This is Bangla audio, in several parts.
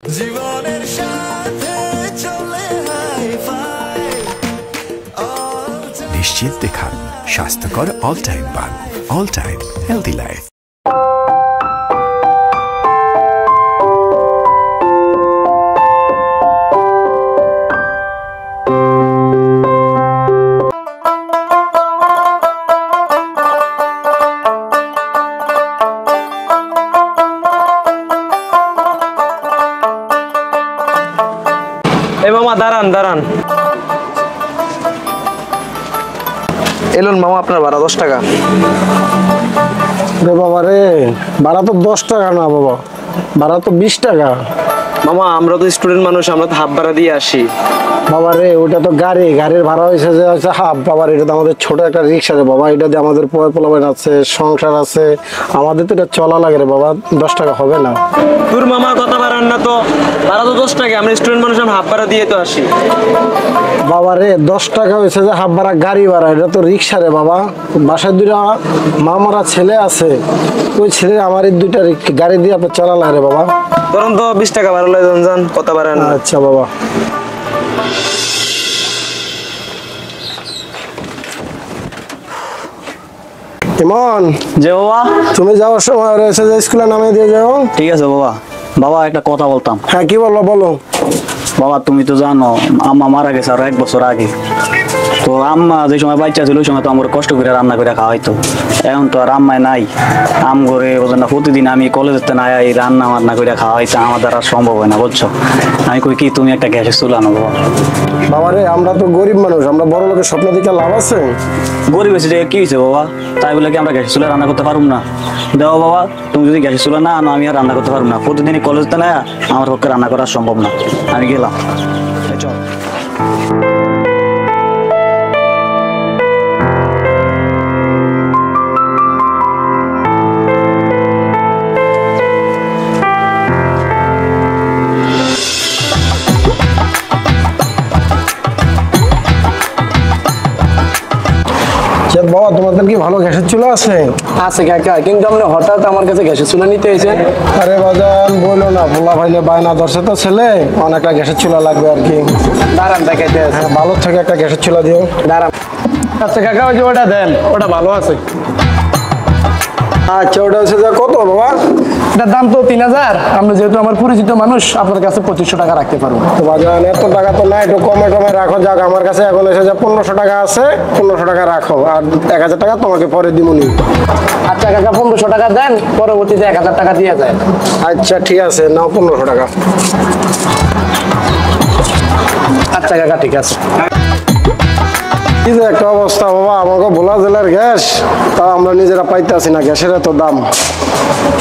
জীবনের সাথে চলে হাই-ফাই নিশ্চিন্তে খান স্বাস্থ্যকর অল টাইম পান অল টাইম হেলদি লাইফ। মামা দাঁড়ান দাঁড়ান। এলুন মামা আপনার ভাড়া 10 টাকা। রে বাবা রে, ভাড়া তো 10 টাকা না বাবা, ভাড়া তো 20 টাকা। মামা আমরা তো স্টুডেন্ট মানুষ, আমরা তো হাফ ভাড়া দিয়ে আসি। বাবা রে ওটা তো গাড়ির ভাড়া হয়েছে যে হচ্ছে হাফ। বাবা এটা তো আমাদের ছোট একটা রিক্সা রে বাবা, এটা দিয়ে আমাদের পোলাপান আছে, সংসার আছে, আমাদের তো এটা চলা লাগে রে বাবা। 10 টাকা হবে না। তোর মামা কথা বাড়ান না তো, ভাড়া তো 10 টাকা, আমরা স্টুডেন্ট মানুষ, আমরা হাফ ভাড়া দিয়ে তো আসি। বাবা রে 10 টাকা হয়েছে যে হাফ ভাড়া, গাড়ি ভাড়া, এটা তো রিক্সা রে বাবা। বাসায় দুইটা মামারা ছেলে আছে, ওই ছেলে আমার এই দুইটা গাড়ি দিয়ে আপনার চলা লাগে রে বাবা। ধরুন তো 20 টাকা ভাড়া লয় যান, কথা বাড়ান না। আচ্ছা বাবা। ইমন, যে বাবা তুমি যাওয়ার সময় রয়েছে যে স্কুলে নামিয়ে দিয়ে যাও। ঠিক আছে বাবা। বাবা একটা কথা বলতাম। হ্যাঁ কি বলো বলো। বাবা তুমি তো জানো আম্মা মারা গেছে আরো 1 বছর আগে। তো আম্মা যে সময় বাচ্চা ছিল ওই সময় তো আমার কষ্ট করে রান্না করে খাওয়াইতো। এখন তো আর আম্মায় নাই। আম করে ওজন প্রতিদিন আমি কলেজেতে না এই রান্না বান্না করে খাওয়াইতে আমার দ্বারা সম্ভব হয় না, বুঝছো। আমি কই কি তুমি একটা গ্যাসের চুলা আনো বাবা। বাবা রে আমরা তো গরিব মানুষ, আমরা বড় লোকের স্বপ্ন দিকে লাভ আছে? গরিব এসে কি হয়েছে বাবা, তাই বলে কি আমরা গ্যাসের চুলা রান্না করতে পারবো না? দেখো বাবা তুমি যদি গ্যাসের চুলা না আনো আমি আর রান্না করতে পারবো না। প্রতিদিনই কলেজতে না আমার পক্ষে রান্না করা সম্ভব না। আমি গেলাম। চল। বাবা তোমাদের কি ভালো গ্যাসের চুলা আছে? আছে কাকা, কিন্তু আপনি হঠাৎ আমার কাছে গ্যাসের চুলা নিতে এসেছেন। আরে বাজান বলো না, ভোলা ভাইলে বায়না ধরছে তো ছেলে, অনেকটা গ্যাসের চুলা লাগবে আর কি। দাঁড়ান দেখাইতে আছে। হ্যাঁ ভালো থেকে একটা গ্যাসের চুলা দিও। দাঁড়ান। আচ্ছা কাকা ওই যে ওটা দেন, ওটা ভালো আছে। আচ্ছা ওটা হচ্ছে যে কত বাবা? এটার দাম তো 3000। আপনি যেহেতু আমার পরিচিত মানুষ, আপনার কাছে 2500 টাকা রাখতে পারবো। তো বাজান এত টাকা তো নাই, একটু কমে টমে রাখো। যাক আমার কাছে এখন এসে যে 1500 টাকা আছে, 1500 টাকা রাখো, আর 1000 টাকা তোমাকে পরে দিমুনি। আচ্ছা কাকা 1500 টাকা দেন, পরবর্তীতে 1000 টাকা দিয়ে যায়। আচ্ছা ঠিক আছে, নাও 1500 টাকা। আচ্ছা কাকা ঠিক আছে। কি যে একটা অবস্থা বাবা, আমাকে ভোলা জেলার গ্যাস তা আমরা নিজেরা পাইতে আসি না, গ্যাসের এত দাম।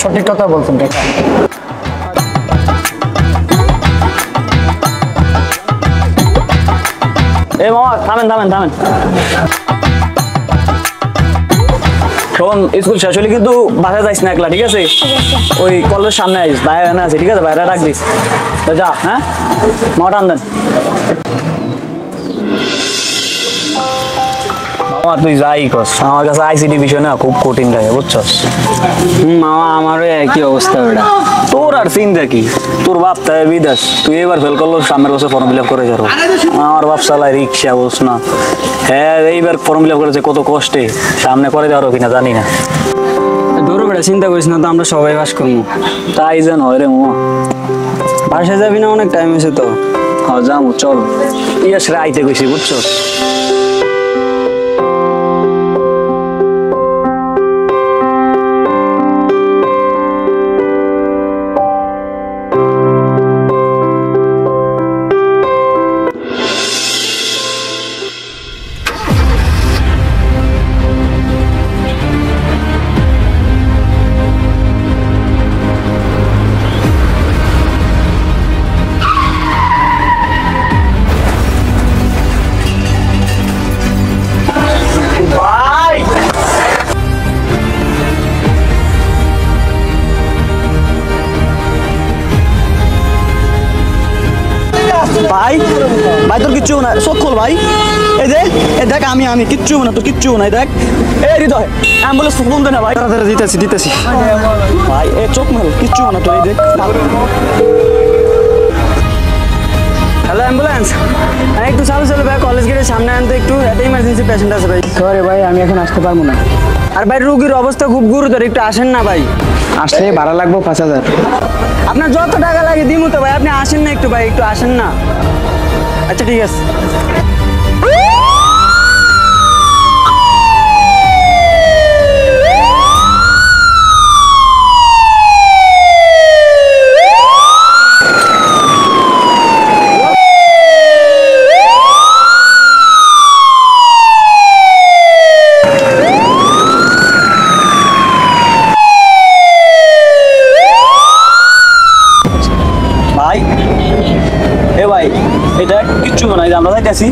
সঠিক কথা বলছেন কাকা। এ মামা থামেন থামেন থামেন। শোন স্কুল শেষ হলে কিন্তু বাসায় যাইস না একলা, ঠিক আছে? ওই কলেজের সামনে আইস, বাইরে আছে, ঠিক আছে? বাইরে রাখ দিস। তো যা, হ্যাঁ মামা টান দেন। মামা তুই যাই কস, আমার কাছে আইসিডি বিষয় না খুব কঠিন লাগে, বুঝছস? মামা আমারও একই অবস্থা। ওটা তোর আর চিন্তা কি, তোর বাপ তাই বিদেশ, তুই এবার ফেল করলো, সামনের বছর ফর্ম ফিল আপ করে যাবো। আমার বাপ চালায় রিক্সা, বুঝ না? হ্যাঁ এইবার ফর্ম ফিল আপ করেছে কত কষ্টে, সামনে করে যাওয়ার কিনা জানি না। ধরো বেটা চিন্তা করিস না তো, আমরা সবাই বাস করবো। তাই যেন হয় রে মামা। বাসায় যাবি না? অনেক টাইম হয়েছে তো। হ্যাঁ যাবো চল, ইয়াস রে আইতে কইছি, বুঝছো? ভাই ভাই তোর কিচ্ছু না, চোখ খোল ভাই। এই যে এই দেখ আমি কিচ্ছু না, তোর কিচ্ছু নাই। দেখ এই হৃদয় অ্যাম্বুলেন্স ফোন দে না ভাই। দিতেছি দিতেছি ভাই, এ চোখ মেল, কিচ্ছু না তোর। এই দেখ ভাই সামনে আনতে একটু, একটা ইমার্জেন্সি পেশেন্ট আছে ভাই। সরি ভাই, আমি এখন আসতে পারবো না। আর ভাই রুগীর অবস্থা খুব গুরুতর, একটু আসেন না ভাই। আসলে ভাড়া লাগবো 5,000। আপনার যত টাকা লাগে দিমু তো ভাই, আপনি আসেন না একটু ভাই, একটু আসেন না। আচ্ছা ঠিক আছে। ভাই এ ভাই, এটা কিচ্ছু নাই, আমরা যাইতেছি।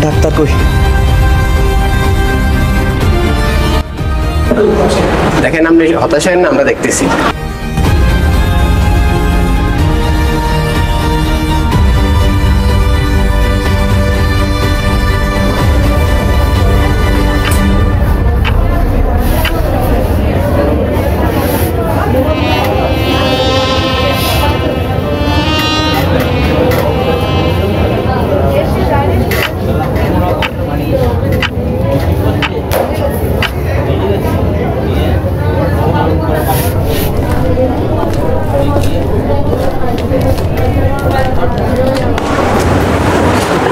ডাক্তার কই? দেখেন আপনি হতাশ হন না, আমরা দেখতেছি।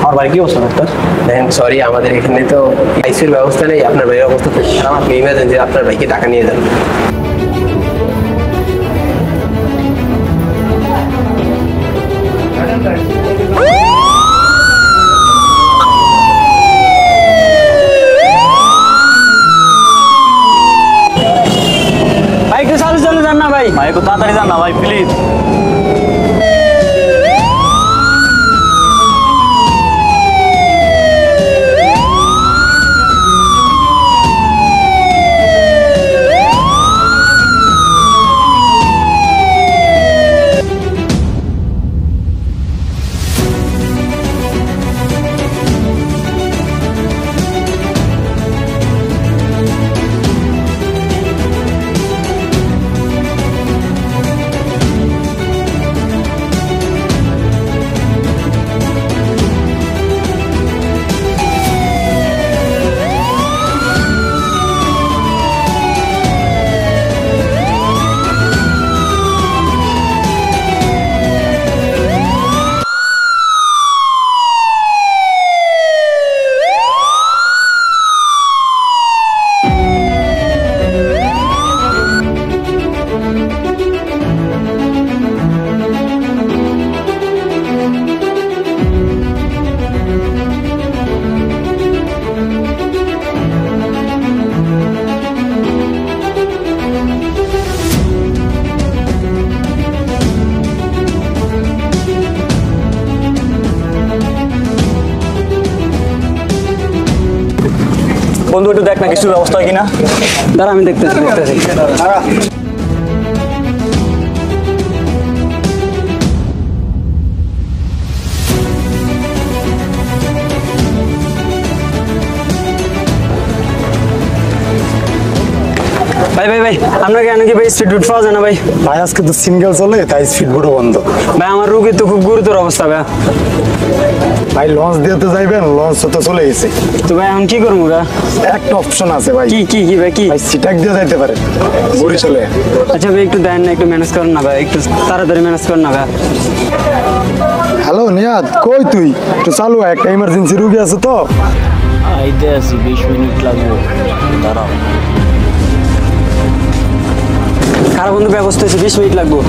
আমার বাড়ি কি অবস্থা ডাক্তার? দেখেন সরি, আমাদের এখানে তো আইসিউর ব্যবস্থা নেই। আপনার ভাইয়ের অবস্থা খুব খারাপ, আপনি ইমার্জেন্সি আপনার ভাইকে টাকা নিয়ে যান। ভাই একটু চালু চালু যান না ভাই। ভাই একটু তাড়াতাড়ি যান না ভাই, প্লিজ। বন্ধু একটু দেখ না কিছু ব্যবস্থা হয় কিনা। দাঁড়া আমি দেখতেছি। ভাই ভাই ভাই, আপনাকে নাকি ভাই স্পিড বোট পাওয়া যায় না ভাই? ভাই আজকে তো সিঙ্গেল চলে, তাই স্পিড বোটও বন্ধ। ভাই আমার রুগীর তো খুব গুরুতর অবস্থা ভাই। ভাই লঞ্চ দিয়ে তো যাইবেন, লঞ্চ তো চলে গেছে। তো ভাই এখন কি করবো ভাই? একটা অপশন আছে ভাই। কি কি কি ভাই কি? ভাই সিটাক দিয়ে যাইতে পারে বুড়ি চলে। আচ্ছা ভাই একটু দেন না, একটু ম্যানেজ করেন না ভাই, একটু তাড়াতাড়ি ম্যানেজ করেন না ভাই। হ্যালো নিয়াদ, কই তুই? একটু চালু, একটা ইমার্জেন্সি রুগী আছে তো। আইতে আছি, 20 মিনিট লাগবে, দাঁড়াও। খারাপ বন্ধু ব্যবস্থা হয়েছে, 20 মিনিট লাগবো।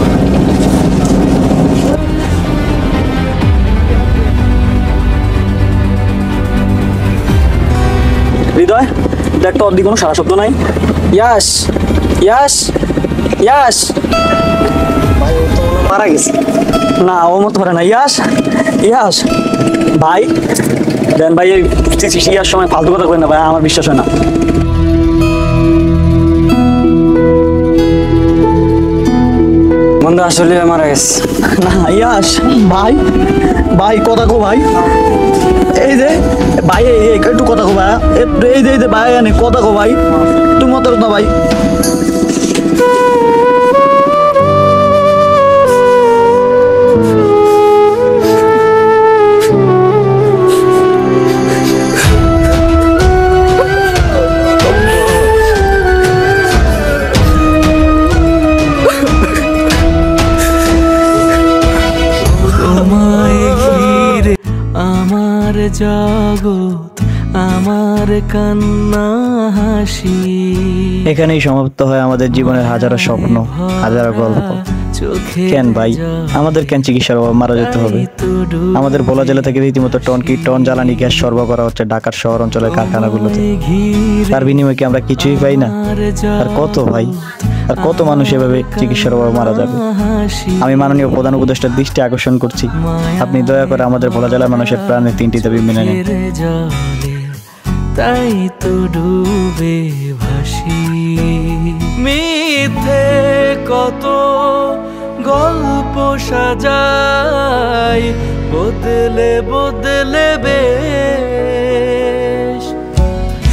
হৃদয় দেখ তো, ওর দিকে কোনো সারা শব্দ নাই। ইয়াস ইয়াস ইয়াস মারা গেছে না ও মতো পারে না ইয়াস ইয়াস ভাই দেন ভাই এই ইয়ার সময় ফালতু কথা কই না ভাই আমার বিশ্বাস হয় না বন্ধু আসলে মারা গেছে না ইয়াস ভাই ভাই কথা কো ভাই এই যে ভাই একটু কথা কো ভাই এই যে ভাই এনে কথা কো ভাই তুমি মত না ভাই আমার জগৎ আমার কান্না হাসি এখানেই সমাপ্ত হয় আমাদের জীবনের হাজারো স্বপ্ন হাজারো গল্প কেন ভাই আমাদের কেন চিকিৎসার অভাবে মারা যেতে হবে আমাদের ভোলা জেলা থেকে রীতিমতো টন জ্বালানি গ্যাস সরবরাহ করা হচ্ছে ঢাকার শহর অঞ্চলের কারখানাগুলোতে তার বিনিময়ে কি আমরা কিছুই পাই না আর কত ভাই আর কত মানুষ এভাবে চিকিৎসার অভাবে মারা যাবে আমি মাননীয় প্রধান উপদেষ্টার দৃষ্টি আকর্ষণ করছি আপনি দয়া করে আমাদের ভোলা জেলার মানুষের প্রাণের 3টি দাবি মেনে নিন তাই তো ডুবে ভাসি মিথ্যে কত গল্প সাজাই বদলে বদলে বেশ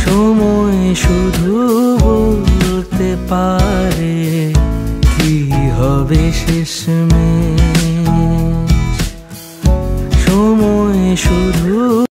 সময় শুধু বলতে পারে কি হবে শেষমেশ